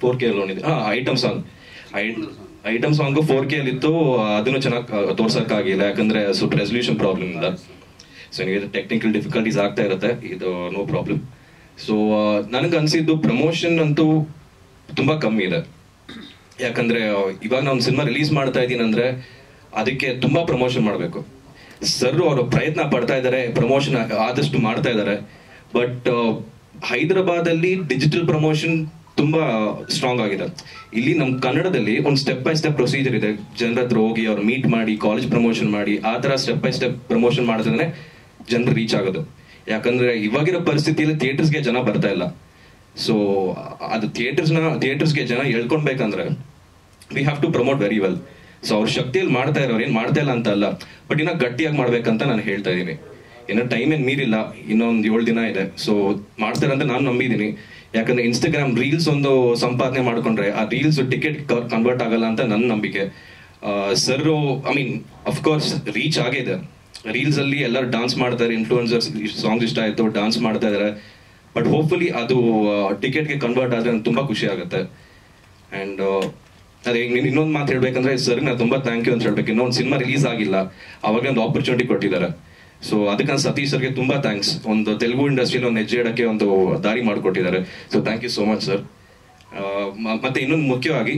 4K ನೋಡಿದ್ದೆ. Item song 4K ಇತ್ತು, ಅದನ್ನು ಚೆನ್ನಾಗಿ ತೋರ್ಸಕ್ಕಾಗಿಲ್ಲ ಯಾಕಂದ್ರೆ ಸ್ವಲ್ಪ ರೆಸಲ್ಯೂಷನ್ ಪ್ರಾಬ್ಲಮ್ ಇಲ್ಲ. ಸೊ ನಿಮಗೆ ಟೆಕ್ನಿಕಲ್ ಡಿಫಿಕಲ್ಟೀಸ್ ಆಗ್ತಾ ಇರುತ್ತೆ, ಇದು ನೋ ಪ್ರಾಬ್ಲಮ್. ಸೊ ನನಗೆ ಅನ್ಸಿದ್ದು ಪ್ರಮೋಷನ್ ಅಂತೂ ತುಂಬಾ ಕಮ್ಮಿ ಇದೆ. ಯಾಕಂದ್ರೆ ಇವಾಗ ನಾನು ಸಿನಿಮಾ ರಿಲೀಸ್ ಮಾಡ್ತಾ ಇದ್ದೀನಿ ಅಂದ್ರೆ ಅದಕ್ಕೆ ತುಂಬಾ ಪ್ರಮೋಷನ್ ಮಾಡಬೇಕು. ಸರ್ ಅವರು ಪ್ರಯತ್ನ ಪಡ್ತಾ ಇದ್ದಾರೆ, ಪ್ರಮೋಷನ್ ಆದಷ್ಟು ಮಾಡ್ತಾ ಇದ್ದಾರೆ. ಬಟ್ ಹೈದರಾಬಾದ್ ಅಲ್ಲಿ ಡಿಜಿಟಲ್ ಪ್ರಮೋಷನ್ ತುಂಬಾ ಸ್ಟ್ರಾಂಗ್ ಆಗಿದೆ. ಇಲ್ಲಿ ನಮ್ಮ ಕನ್ನಡದಲ್ಲಿ ಒಂದು ಸ್ಟೆಪ್ ಬೈ ಸ್ಟೆಪ್ ಪ್ರೊಸೀಜರ್ ಇದೆ. ಜನರ ಹತ್ರ ಹೋಗಿ ಅವ್ರು ಮೀಟ್ ಮಾಡಿ, ಕಾಲೇಜ್ ಪ್ರಮೋಷನ್ ಮಾಡಿ, ಆ ತರ ಸ್ಟೆಪ್ ಬೈ ಸ್ಟೆಪ್ ಪ್ರಮೋಷನ್ ಮಾಡಿದ್ರೆ ಜನರು ರೀಚ್ ಆಗೋದು. ಯಾಕಂದ್ರೆ ಇವಾಗಿರೋ ಪರಿಸ್ಥಿತಿಯಲ್ಲಿ ಥಿಯೇಟರ್ಸ್ಗೆ ಜನ ಬರ್ತಾ ಇಲ್ಲ. ಸೊ ಅದು ಥಿಯೇಟರ್ಸ್ಗೆ ಜನ ಹೇಳ್ಕೊಳ್ಬೇಕಂದ್ರೆ we have to promote very well. So ಅವ್ರ ಶಕ್ತಿಯಲ್ಲಿ ಮಾಡ್ತಾ ಇರೋರು ಏನ್ ಮಾಡ್ತಾ ಇಲ್ಲ ಅಂತ ಅಲ್ಲ, ಬಟ್ ಇನ್ನ ಗಟ್ಟಿಯಾಗಿ ಮಾಡ್ಬೇಕಂತ ನಾನು ಹೇಳ್ತಾ ಇದ್ದೀನಿ. ಇನ್ನು ಟೈಮ್ ಏನ್ ಮೀರಿಲ್ಲ, ಇನ್ನೊಂದು 7 ದಿನ ಇದೆ. ಸೊ ಮಾಡ್ತಾರೆ ಅಂತ ನಾನು ನಂಬಿದ್ದೀನಿ. ಯಾಕಂದ್ರೆ ಇನ್ಸ್ಟಾಗ್ರಾಮ್ ರೀಲ್ಸ್ ಒಂದು ಸಂಪಾದನೆ ಮಾಡ್ಕೊಂಡ್ರೆ ಆ ರೀಲ್ಸ್ ಟಿಕೆಟ್ ಕನ್ವರ್ಟ್ ಆಗಲ್ಲ ಅಂತ ನನ್ನ ನಂಬಿಕೆ. Sir I mean of course reach ಆಗಿದೆ. ರೀಲ್ಸ್ ಅಲ್ಲಿ ಎಲ್ಲರೂ ಡಾನ್ಸ್ ಮಾಡ್ತಾರೆ, ಇನ್ಫ್ಲೂಯೆನ್ಸರ್ಸ್ ಸಾಂಗ್ಸ್ ಇಷ್ಟ ಆಯ್ತು, ಡಾನ್ಸ್ ಮಾಡ್ತಾ ಇದಾರೆ. ಬಟ್ ಹೋಪ್ಫುಲಿ ಅದು ಟಿಕೆಟ್ಗೆ ಕನ್ವರ್ಟ್ ಆದ್ರೆ ನಂಗೆ ತುಂಬಾ ಖುಷಿ ಆಗುತ್ತೆ. ಅಂಡ್ ಅದೇ ಇನ್ನೊಂದು ಮಾತು ಹೇಳ್ಬೇಕಂದ್ರೆ ಸರ್ ನಾನು ತುಂಬಾ ಥ್ಯಾಂಕ್ ಯು ಅಂತ ಹೇಳ್ಬೇಕು. ಇನ್ನೊಂದು ಸಿನಿಮಾ ರಿಲೀಸ್ ಆಗಿಲ್ಲ, ಅವಾಗ ಒಂದು ಆಪರ್ಚುನಿಟಿ ಕೊಟ್ಟಿದ್ದಾರೆ. ಸೊ ಅದಕ್ಕೆ ಸತೀಶ್ ಸರ್ಗೆ ತುಂಬಾ ಥ್ಯಾಂಕ್ಸ್. ಒಂದು ತೆಲುಗು ಇಂಡಸ್ಟ್ರಿಯಲ್ಲಿ ಒಂದು ಹೆಜ್ಜೆ ಇಡಕ್ಕೆ ಒಂದು ದಾರಿ ಮಾಡಿಕೊಟ್ಟಿದ್ದಾರೆ. So thank you so much sir. ಮತ್ತೆ ಇನ್ನೊಂದು ಮುಖ್ಯವಾಗಿ,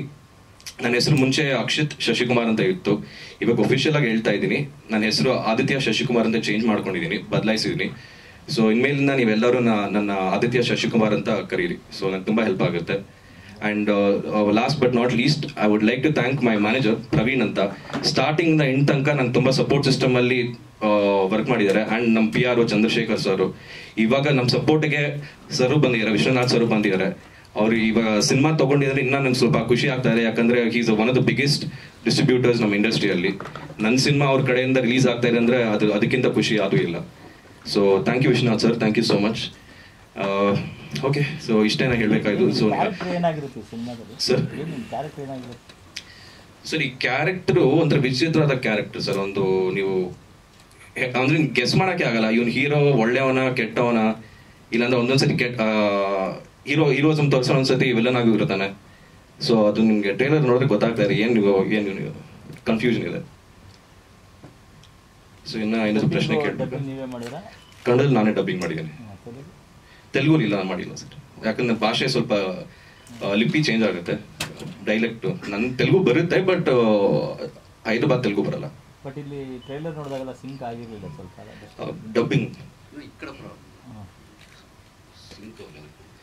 ನನ್ನ ಹೆಸರು ಮುಂಚೆ ಅಕ್ಷಿತ್ ಶಶಿಕುಮಾರ್ ಅಂತ ಇತ್ತು. ಇವಾಗ ಒಫಿಷಿಯಲ್ ಆಗಿ ಹೇಳ್ತಾ ಇದ್ದೀನಿ, ನನ್ನ ಹೆಸರು ಆದಿತ್ಯ ಶಶಿಕುಮಾರ್ ಅಂತ ಚೇಂಜ್ ಮಾಡ್ಕೊಂಡಿದ್ದೀನಿ, ಬದಲಾಯಿಸಿದ್ದೀನಿ. ಸೊ ಇನ್ಮೇಲಿಂದ ನೀವೆಲ್ಲರೂ ನನ್ನ ಆದಿತ್ಯ ಶಶಿಕುಮಾರ್ ಅಂತ ಕರೀರಿ. ಸೊ ನಂಗೆ ತುಂಬಾ ಹೆಲ್ಪ್ ಆಗುತ್ತೆ. And last but not least, I would like to thank my manager Praveen ಅಂತ. ಸ್ಟಾರ್ಟಿಂಗ್ ಇಂದ ಎಂಡ್ ತನಕ ನಂಗೆ ತುಂಬಾ ಸಪೋರ್ಟ್ ಸಿಸ್ಟಮ್ ಅಲ್ಲಿ ವರ್ಕ್ ಮಾಡಿದ್ದಾರೆ. ಅಂಡ್ ನಮ್ಮ PR ಚಂದ್ರಶೇಖರ್ ಸರ್, ಇವಾಗ ನಮ್ಮ ಸಪೋರ್ಟ್ಗೆ ಸರ್ ಬಂದಿದ್ದಾರೆ, ವಿಶ್ವನಾಥ್ ಸರ್ ಬಂದಿದ್ದಾರೆ. ಅವ್ರು ಇವಾಗ ಸಿನಿಮಾ ತಗೊಂಡಿದ್ರೆ ಇನ್ನ ನಂಗೆ ಸ್ವಲ್ಪ ಖುಷಿ ಆಗ್ತಾ ಇದೆ. ಯಾಕಂದ್ರೆ is one of the biggest distributors ನಮ್ಮ ಇಂಡಸ್ಟ್ರಿಯಲ್ಲಿ. ನನ್ನ ಸಿನಿಮಾ ಅವ್ರ ಕಡೆಯಿಂದ ರಿಲೀಸ್ ಆಗ್ತಾ ಇದೆ ಅಂದ್ರೆ ಅದಕ್ಕಿಂತ ಖುಷಿ ಅದು ಇಲ್ಲ. So thank you Vishwanath sir, thank you so much. Okay, so ಇಷ್ಟೇನ ಹೇಳ್ಬೇಕಾಯ್ತು. ಸೊ ಸರ್ ಈ ಕ್ಯಾರೆಕ್ಟರ್ ಒಂಥರ ವಿಚಿತ್ರವಾದ ಕ್ಯಾರೆಕ್ಟರ್ ಸರ್. ಒಂದು ನೀವು ಅಂದ್ರೆ ಗೆಸ್ ಮಾಡಕ್ಕೆ ಆಗಲ್ಲ, ಇವನ್ ಹೀರೋ ಒಳ್ಳೆಯವನ ಕೆಟ್ಟವನ, ಇಲ್ಲಾಂದ್ರೆ ಒಂದೊಂದ್ಸತಿ ಹೀರೋಸಮ್ ತೋರಿಸೋ ಒಂದ್ಸತಿ ವಿಲನ್ ಆಗಿ ಇರ್ತಾನೆ. ಸೊ ಅದು ನಿಮ್ಗೆ ಟ್ರೇಲರ್ ನೋಡಿದ್ರೆ ಗೊತ್ತಾಗ್ತಾ ಇದೆ ಏನು ಕನ್ಫ್ಯೂಷನ್ ಇದೆ. ಸೊ ಇನ್ನೊಂದು ಪ್ರಶ್ನೆ ಕೇಳ್ಬೇಕು. ಕನ್ನಡದಲ್ಲಿ ನಾನೇ ಡಬ್ಬಿಂಗ್ ಮಾಡಿದ್ದೇನೆ, ತೆಲುಗು ಇಲ್ಲ ಮಾಡಿಲ್ಲ ಸರ್. ಯಾಕಂದ್ರೆ ಭಾಷೆ ಸ್ವಲ್ಪ ಲಿಪಿ ಚೇಂಜ್ ಆಗುತ್ತೆ, ಡೈಲೆಕ್ಟ್. ನನ್ ತೆಲುಗು ಬರುತ್ತೆ, ಬಟ್ ಹೈದರಾಬಾದ್ ತೆಲುಗು ಬರಲ್ಲ. ಬಟ್ ಇಲ್ಲಿ ಟ್ರೈಲರ್ ನೋಡಿದಾಗೆಲ್ಲ ಸಿಂಕ್ ಆಗಿರಲಿಲ್ಲ ಸ್ವಲ್ಪ ಡಬ್ಬಿಂಗ್.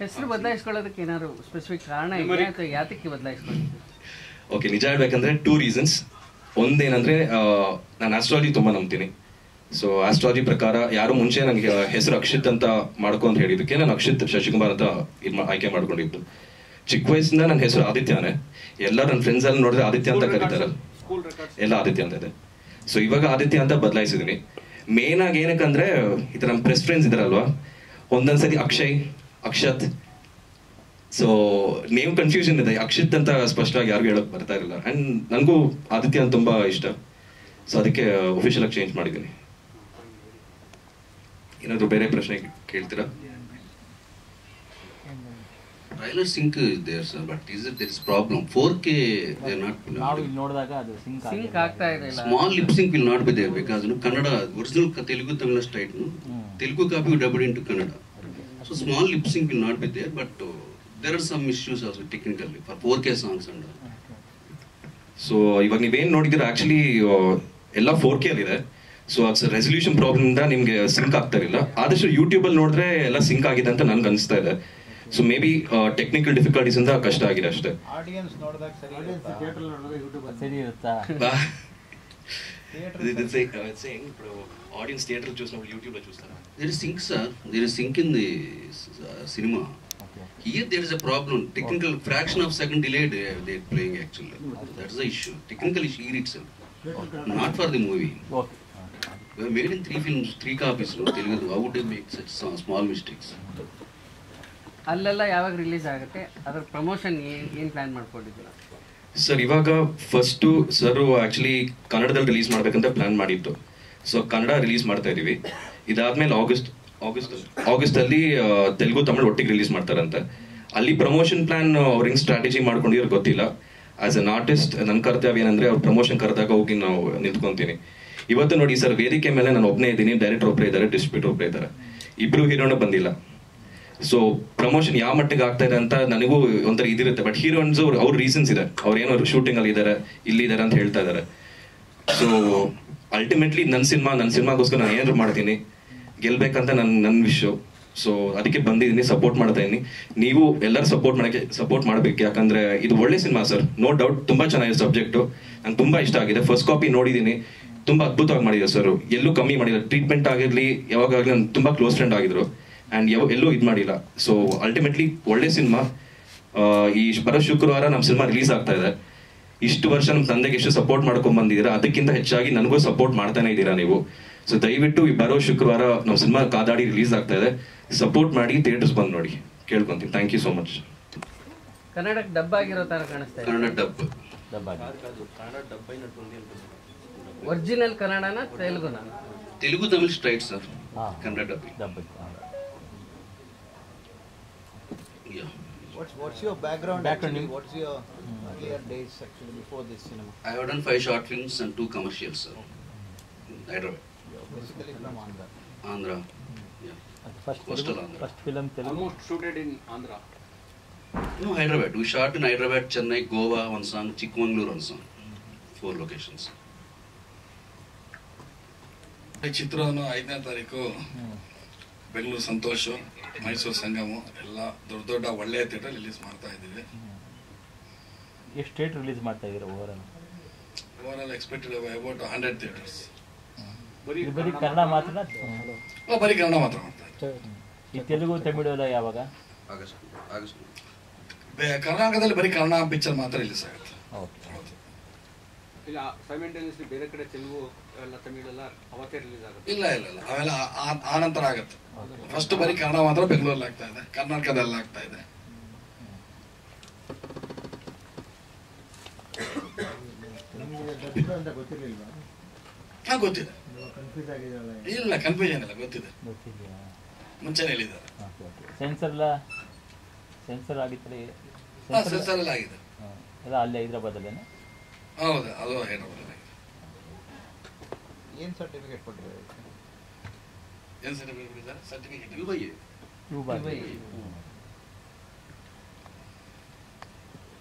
ಹೆಸರು ಬದಲಾಯಿಸ್ಕೊಳ್ಳೋದಕ್ಕೆ ಏನಾದ್ರು ಸ್ಪೆಸಿಫಿಕ್ ಕಾರಣ ಇದೆ ಅಥವಾ ಯಾತಕ್ಕೆ ಬದಲಾಯಿಸ್ಕೊಂಡಿದ್ದೀವಿ? ಓಕೆ, ನಿಜ ಹೇಳ್ಬೇಕಂದ್ರೆ 2 ರೀಸನ್ಸ್. ಒಂದೇನಂದ್ರೆ ನಾನು ಆಸ್ಟ್ರಾಲಜಿ ತುಂಬಾ ನಂಬ್ತೀನಿ. ಸೊ ಆಸ್ಟ್ರಾಲಜಿ ಪ್ರಕಾರ ಯಾರು ಮುಂಚೆ ನನಗೆ ಹೆಸರು ಅಕ್ಷಿತ್ ಅಂತ ಮಾಡ್ಕೊ ಅಂತ ಹೇಳಿದಕ್ಕೆ ನಾನು ಅಕ್ಷಿತ್ ಶಶಿಕುಮಾರ್ ಅಂತ ಆಯ್ಕೆ ಮಾಡ್ಕೊಂಡಿದ್ದು. ಚಿಕ್ಕ ವಯಸ್ಸಿಂದ ನನ್ನ ಹೆಸರು ಆದಿತ್ಯನೇ. ಎಲ್ಲ ನನ್ನ ಫ್ರೆಂಡ್ಸ್ ಅಲ್ಲಿ ನೋಡಿದ್ರೆ ಆದಿತ್ಯ ಅಂತ ಕರೀತಾರೆ, ಎಲ್ಲ ಆದಿತ್ಯ ಅಂತ ಇದೆ. ಸೊ ಇವಾಗ ಆದಿತ್ಯ ಅಂತ ಬದಲಾಯಿಸಿದೀನಿ. ಮೇನ್ ಆಗಿ ಏನಕ್ಕಂದ್ರೆ ಈ ನಮ್ಮ ಪ್ರೆಸ್ ಫ್ರೆಂಡ್ಸ್ ಇದಾರಲ್ವಾ, ಒಂದೊಂದ್ಸತಿ Akshay, Akshat, so name confusion ಇದೆ. ಅಕ್ಷಿತ್ ಅಂತ ಸ್ಪಷ್ಟವಾಗಿ ಯಾರಿಗೂ ಹೇಳಕ್ ಬರ್ತಾ ಇರಲಿಲ್ಲ. ಅಂಡ್ ನನಗೂ ಆದಿತ್ಯ ಅಂತ ತುಂಬಾ ಇಷ್ಟ. ಸೊ ಅದಕ್ಕೆ ಒಫಿಷಿಯಲ್ ಆಗಿ ಚೇಂಜ್ ಮಾಡಿದ್ದೀನಿ. ಏನಾದ್ರು ಬೇರೆ ಪ್ರಶ್ನೆ ಕೇಳ್ತೀರಾ? Trailer sync is there, sir, but there is problem. 4K they are not. ನಾವು ಇಲ್ಲಿ ನೋಡಿದಾಗ ಅದು ಸಿಂಕ್ ಆಗ್ತಾ ಇಲ್ಲ. Small lip sync will not be there because Kannada original Telugu Tamil straight, Telugu copy dubbed into Kannada. So small lip sync will not be there, but there are some issues also technically for 4K songs and. So ಇವಾಗ ನೀವೇನ್ ನೋಡಿದ್ರೆ actually ಎಲ್ಲ 4K ಅಲ್ಲಿ ಇದೆ. So resolution problem ಇಂದ ನಿಮ್ಗೆ sync ಆಗ್ತಾ ಇರಲಿಲ್ಲ. ಆದಷ್ಟು ಯೂಟ್ಯೂಬ್ ಅಲ್ಲಿ ನೋಡಿದ್ರೆ ಎಲ್ಲ ಸಿಂಕ್ ಆಗಿದೆ ಅಂತ ನನ್ಗೆ ಅನಿಸ್ತಾ ಇದೆ. So may be technical difficulties ಇಂದ ಕಷ್ಟ ಆಗಿದೆ ಅಷ್ಟೇ. ಆಡಿಯನ್ಸ್ ನೋಡಿದಾಗ ಸರಿ ಇರುತ್ತಾ? ಆಡಿಯನ್ಸ್ ಥಿಯೇಟರ್ చూసినప్పుడు యూట్యూబ్ లో చూస్తారా? There is sync, sir. There is sync in the cinema. Here there is a problem. Technical fraction of second delay they are playing actually. That's the issue. Technical issue here itself, not for the movie. Okay. We have made in 3 films, 3 copies. Telugu. How would they make such small mistakes? ಅಲ್ಲೆಲ್ಲ ಯಾವಾಗ release ಆಗುತ್ತೆ, ಅದರ promotion ಏನ್ plan ಮಾಡ್ಕೊಂಡಿದ್ದೀರಾ sir? ಇವಾಗ first sir actually ಕನ್ನಡದಲ್ಲಿ release ಮಾಡ್ಬೇಕಂತ plan ಮಾಡಿತ್ತು. ಸೊ ಕನ್ನಡ ರಿಲೀಸ್ ಮಾಡ್ತಾ ಇದೀವಿ. ಇದಾದ್ಮೇಲೆ ಆಗಸ್ಟ್ ಅಲ್ಲಿ ತೆಲುಗು ತಮಿಳು ಒಟ್ಟಿಗೆ ರಿಲೀಸ್ ಮಾಡ್ತಾರಂತೆ. ಅಲ್ಲಿ ಪ್ರಮೋಷನ್ ಪ್ಲಾನ್ ಅವ್ರ ಹಿಂಗ್ ಸ್ಟ್ರಾಟಜಿ ಮಾಡ್ಕೊಂಡಿರೋ ಗೊತ್ತಿಲ್ಲ. ಆಸ್ ಅನ್ ಆರ್ಟಿಸ್ಟ್ ನನ್ನ ಕರ್ತವ್ಯ ಏನಂದ್ರೆ ಅವ್ರ ಪ್ರಮೋಷನ್ ಕರೆದಾಗ ಹೋಗಿ ನಾವು ನಿಂತ್ಕೊಂತೀನಿ. ಇವತ್ತು ನೋಡಿ ಸರ್, ವೇದಿಕೆ ಮೇಲೆ ನಾನು ಒಬ್ಬನೇ ಇದ್ದೀನಿ, ಡೈರೆಕ್ಟರ್ ಒಬ್ಬರೇ ಇದ್ದಾರೆ, ಡಿಸ್ಟ್ರಿಬ್ಯೂಟರ್ ಒಬ್ಬರೇ ಇದ್ದಾರೆ, ಇಬ್ರು ಹೀರೋನು ಬಂದಿಲ್ಲ. ಸೊ ಪ್ರಮೋಷನ್ ಯಾವ ಮಟ್ಟಿಗೆ ಆಗ್ತಾ ಇದೆ ಅಂತ ನನಗೂ ಒಂಥರ ಇದಿರುತ್ತೆ. ಬಟ್ ಹೀರೋನ್ಸ್ ಅವ್ರ ರೀಸನ್ಸ್ ಇದೆ, ಅವ್ರು ಏನೋ ಶೂಟಿಂಗ್ ಅಲ್ಲಿ ಇದ್ದಾರೆ, ಇಲ್ಲಿ ಇದ್ದಾರೆ ಅಂತ ಹೇಳ್ತಾ ಇದ್ದಾರೆ. ಸೊ ಅಲ್ಟಿಮೇಟ್ಲಿ ನನ್ನ ಸಿನಿಮಾಗೋಸ್ಕರ ನಾನು ಏನಾದ್ರು ಮಾಡ್ತೀನಿ, ಗೆಲ್ಬೇಕಂತ ನನ್ನ ವಿಶ್ವ. ಸೊ ಅದಕ್ಕೆ ಬಂದಿದ್ದೀನಿ, ಸಪೋರ್ಟ್ ಮಾಡ್ತಾ ಇದ್ದೀನಿ. ನೀವು ಎಲ್ಲರೂ ಸಪೋರ್ಟ್ ಮಾಡ್ಬೇಕು, ಯಾಕಂದ್ರೆ ಇದು ಒಳ್ಳೆ ಸಿನಿಮಾ ಸರ್, ನೋ ಡೌಟ್. ತುಂಬಾ ಚೆನ್ನಾಗಿದೆ ಸಬ್ಜೆಕ್ಟು, ನಂಗೆ ತುಂಬಾ ಇಷ್ಟ ಆಗಿದೆ. ಫಸ್ಟ್ ಕಾಪಿ ನೋಡಿದ್ದೀನಿ, ತುಂಬಾ ಅದ್ಭುತವಾಗಿ ಮಾಡಿದ್ದಾರೆ ಸರ್. ಎಲ್ಲೂ ಕಮ್ಮಿ ಮಾಡಿದ್ದಾರೆ, ಟ್ರೀಟ್ಮೆಂಟ್ ಆಗಿರ್ಲಿ ಯಾವಾಗಲಿ ನನ್ನ ತುಂಬಾ ಕ್ಲೋಸ್ ಫ್ರೆಂಡ್ ಆಗಿದ್ರು ಆ್ಯಂಡ್ ಎಲ್ಲೂ ಇದು ಮಾಡಿಲ್ಲ. ಸೊ ಅಲ್ಟಿಮೇಟ್ಲಿ ಒಳ್ಳೆ ಸಿನಿಮಾ. ಈ ಬರೋ ಶುಕ್ರವಾರ ನಮ್ಮ ಸಿನಿಮಾ ರಿಲೀಸ್ ಆಗ್ತಾ ಇದೆ. ಇಷ್ಟು ವರ್ಷ ನಮ್ಮ ತಂದೆಗೆ ಎಷ್ಟು ಸಪೋರ್ಟ್ ಮಾಡ್ಕೊಂಡ್ ಬಂದಿದ್ದೀರಾ, ಅದಕ್ಕಿಂತ ಹೆಚ್ಚಾಗಿ ನನಗೂ ಸಪೋರ್ಟ್ ಮಾಡ್ತಾನೆ ಇದ್ದೀರಾ ನೀವು. ಸೊ ದಯವಿಟ್ಟು ಈ ಬರೋ ಶುಕ್ರವಾರ ನಮ್ಮ ಸಿನಿಮಾ ಕಾದಾಡಿ ರಿಲೀಸ್ ಆಗ್ತಾ ಇದೆ, ಸಪೋರ್ಟ್ ಮಾಡಿ, ಥಿಯೇಟರ್ಸ್ ಬಂದು ನೋಡಿ ಕೇಳ್ಕೊಂತೀನಿ. Thank you so much. ಕನ್ನಡಕ್ಕೆ ಡಬ್ ಆಗಿರೋ ತರ ಕಾಣಿಸ್ತಾ ಇದೆ. ಕನ್ನಡ ಡಬ್ ಒರಿಜಿನಲ್ ಕನ್ನಡನ ತೆಲುಗುನ? Telugu Tamil straight sir, Kannada dub. What's your background actually? What's your earlier days actually before this cinema? I have done 5 short films and 2 commercials, sir. Hyderabad. Basically from Andhra. Andhra. Yeah. Coastal Andhra. First film Telugu. Almost shooted in Andhra. No, Hyderabad. We shot in Hyderabad, Chennai, Goa, one song, Chikmagalur, one song. 4 locations. ಈ ಚಿತ್ರವನ್ನು 5ನೇ ತಾರೀಕು ಬೆಂಗಳೂರು ಸಂತೋಷ್, ಮೈಸೂರು ಸಂಗಮ ಎಲ್ಲ ದೊಡ್ಡ ಒಳ್ಳೆಯ theatre release ಮಾಡ್ತಾ ಇದ್ದೀವಿ. ಎಷ್ಟು ಥಿಯೇಟರ್ ರಿಲೀಸ್ ಮಾಡ್ತಾ ಇದ್ದೀರಾ ಓವರಾಲ್ ಎಕ್ಸ್ಪೆಕ್ಟೆಡ್ ಅಬೌಟ್ 100 ಥಿಯೇಟರ್ಸ್. ಬರೀ ಕನ್ನಡ ಮಾತ್ರ? ಬರೀ ಕನ್ನಡ ಮಾತ್ರ ಮಾಡ್ತಾ ಇದ್ದೀವಿ. ಈ ತೆಲುಗು ತಮಿಳು ಎಲ್ಲ ಯಾವಾಗ? ಕರ್ನಾಟಕದಲ್ಲಿ ಬರೀ ಕನ್ನಡ ಪಿಕ್ಚರ್ ಮಾತ್ರ ರಿಲೀಸ್ ಆಗುತ್ತೆ. ಇಲ್ಲ ಸೈಮಲ್ಟೇನಿಯಸ್ಲಿ ಬೇರೆ ಕಡೆ ತೆಲುಗು ಎಲ್ಲ ತಮಿಳೆಲ್ಲ ಅವತ್ತೇ ರಿಲೀಸ್ ಆಗುತ್ತೆ? ಇಲ್ಲ ಅವೆಲ್ಲ ಆ ನಂತರ ಆಗುತ್ತೆ. ಫಸ್ಟ್ ಬರೀ ಕನ್ನಡ ಮಾತ್ರ ಬೆಂಗಳೂರಲ್ಲಿ ಆಗ್ತಾ ಇದೆ, ಕರ್ನಾಟಕದಲ್ಲಿ ಆಗ್ತಾ ಇದೆ. ಗೊತ್ತಿದೆ. ಇಲ್ಲ ಕನ್ಫ್ಯೂಷನ್ ಇಲ್ಲ, ಗೊತ್ತಿದೆ, ಮುಂಚೆನೆ ಹೇಳಿದ್ದಾರೆ. ಸೆನ್ಸರ್ ಆಗಿತ್ತು? ಸೆನ್ಸರ್ ಎಲ್ಲ ಆಗಿದೆ. ಎಲ್ಲ ಅಲ್ಲೇ ಹೈದರಾಬಾದಲ್ಲೇನೆ? ಹೌದು, ಅದು ಹೈದರಾಬಾದ್. ಏನು ಸರ್ಟಿಫಿಕೇಟ್ ಕೊಟ್ಟಿದ್ದಾರೆ? ಏನು ಸರ್ಟಿಫಿಕೇಟ್? UBI.